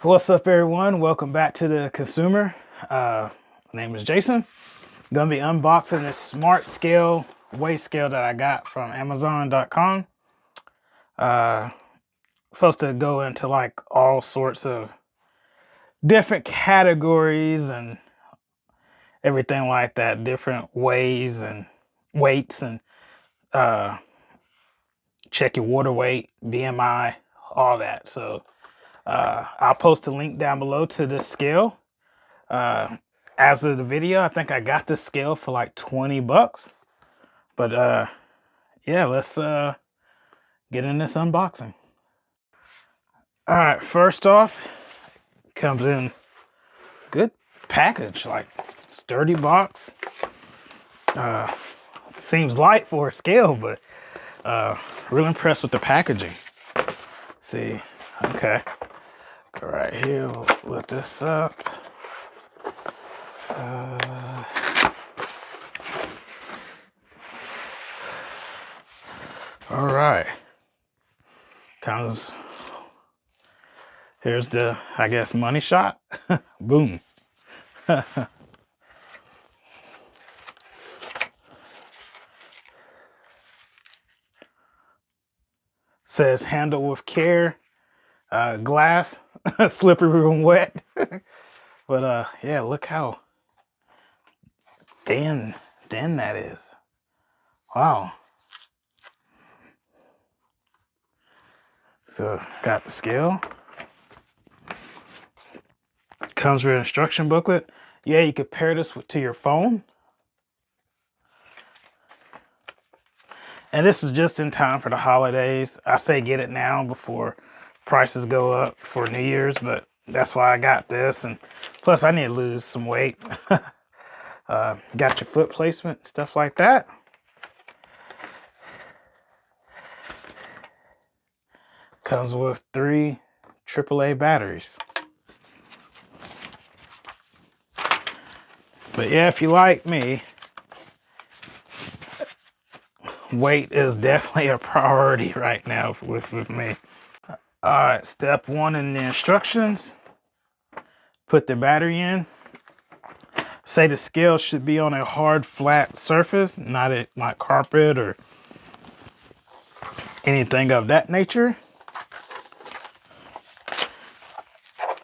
What's up, everyone? Welcome back to the consumer. My name is Jason. I'm gonna be unboxing this smart scale, weigh scale that I got from Amazon.com. Supposed to go into like all sorts of different categories and everything like that, different weighs and weights, and check your water weight, BMI, all that. So I'll post a link down below to this scale. As of the video, I think I got this scale for like 20 bucks. But yeah, let's get in this unboxing. All right, first off, comes in good package, like sturdy box. Seems light for a scale, but really impressed with the packaging. See, okay, go right here, we'll lift this up. All right, comes, here's the, I guess, money shot. Boom. Says handle with care, glass, slippery and wet. But yeah, look how thin that is. Wow. So got the scale. Comes with an instruction booklet. Yeah, you could pair this to your phone. And this is just in time for the holidays. I say get it now before prices go up for New Year's, but that's why I got this. And plus I need to lose some weight. Got your foot placement, stuff like that. Comes with 3 AAA batteries. But yeah, if you like me, weight is definitely a priority right now with me. All right, step 1 in the instructions. Put the battery in. Say the scale should be on a hard, flat surface, not carpet or anything of that nature.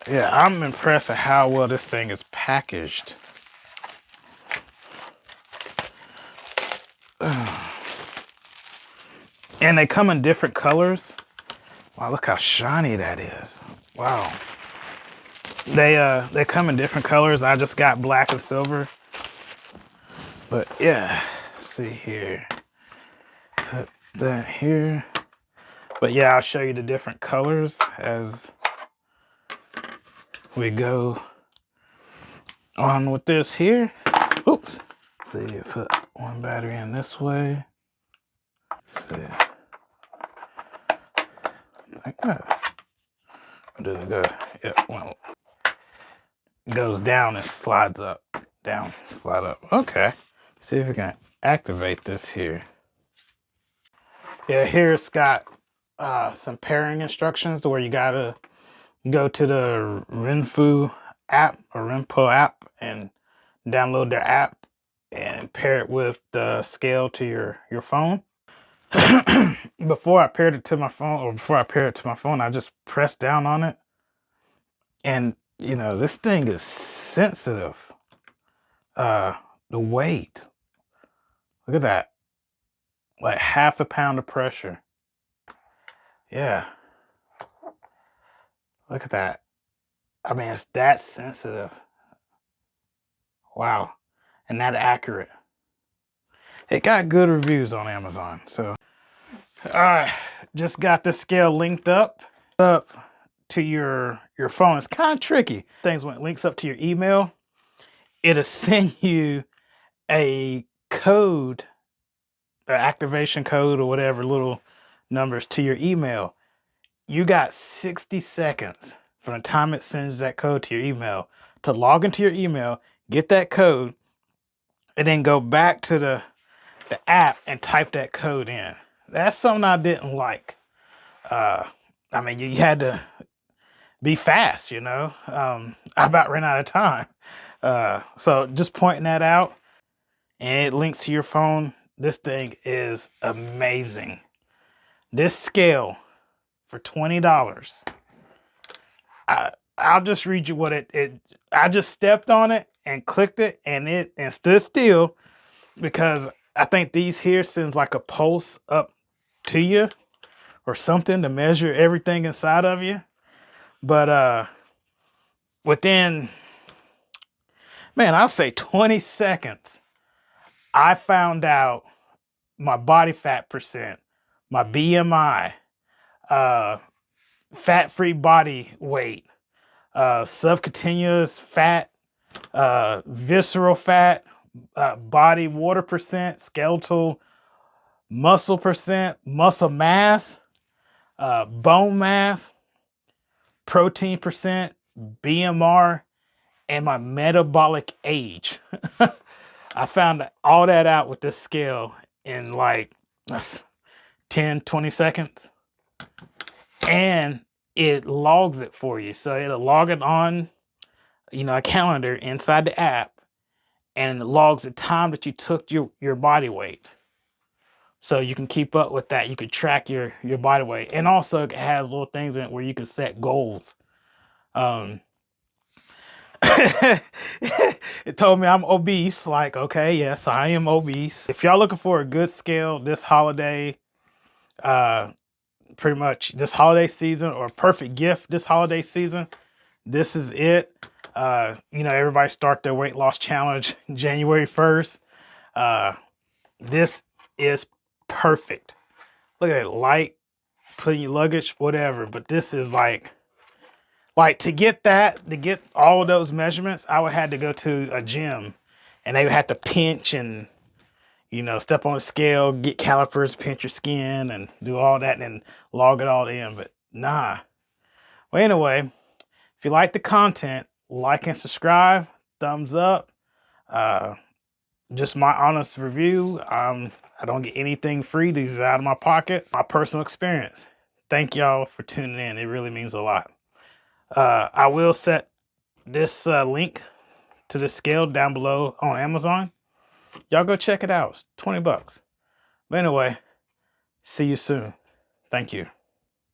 Yeah, I'm impressed at how well this thing is packaged. And they come in different colors. Wow, look how shiny that is. Wow. They come in different colors. I just got black and silver. But yeah, let's see here. Put that here. But yeah, I'll show you the different colors as we go on with this here. Oops. See, put one battery in this way. See. Like that. Does it go? Yeah, well, it goes down and slides up. Down, slide up. Okay. See if we can activate this here. Yeah, here it's got some pairing instructions where you gotta go to the renpho app and download their app and pair it with the scale to your phone. Before I paired it to my phone, I just pressed down on it, and you know, this thing is sensitive. The weight, look at that, like half a pound of pressure. Yeah, look at that. I mean, it's that sensitive. Wow, and that accurate. It got good reviews on Amazon. So all right, just got the scale linked up to your phone. It's kind of tricky. Things when it links up to your email, it'll send you a code, an activation code or whatever little numbers to your email. You got 60 seconds from the time it sends that code to your email to log into your email, get that code, and then go back to the app and type that code in. That's something I didn't like. I mean, you had to be fast, you know. I about ran out of time. So just pointing that out, and it links to your phone. This thing is amazing. This scale for $20. I'll just read you what it. I just stepped on it and clicked it, and it stood still, because I think these here sends like a pulse up to you or something to measure everything inside of you. But within, man, I'll say 20 seconds, I found out my body fat percent, my BMI, fat-free body weight, subcutaneous fat, visceral fat, body water percent, skeletal muscle percent, muscle mass, bone mass, protein percent, BMR, and my metabolic age. I found all that out with this scale in like 10, 20 seconds. And it logs it for you. So it'll log it on, a calendar inside the app, and it logs the time that you took your body weight. So you can keep up with that. You can track your body weight. And also it has little things in it where you can set goals. It told me I'm obese. Like, okay, yes, I am obese. If y'all looking for a good scale this holiday, pretty much this holiday season, or a perfect gift this holiday season, this is it. Everybody start their weight loss challenge January 1st. This is perfect. Look at it, light, put in your luggage, whatever. But this is like to get all of those measurements, I would have to go to a gym, and they would have to pinch and, step on a scale, get calipers, pinch your skin, and do all that, and then log it all in. But nah. Well, anyway, if you like the content, like and subscribe, thumbs up. Just my honest review. I don't get anything free. These are out of my pocket, my personal experience. Thank y'all for tuning in. It really means a lot. I will set this link to the scale down below on Amazon. Y'all go check it out. It's $20. But anyway, see you soon. Thank you.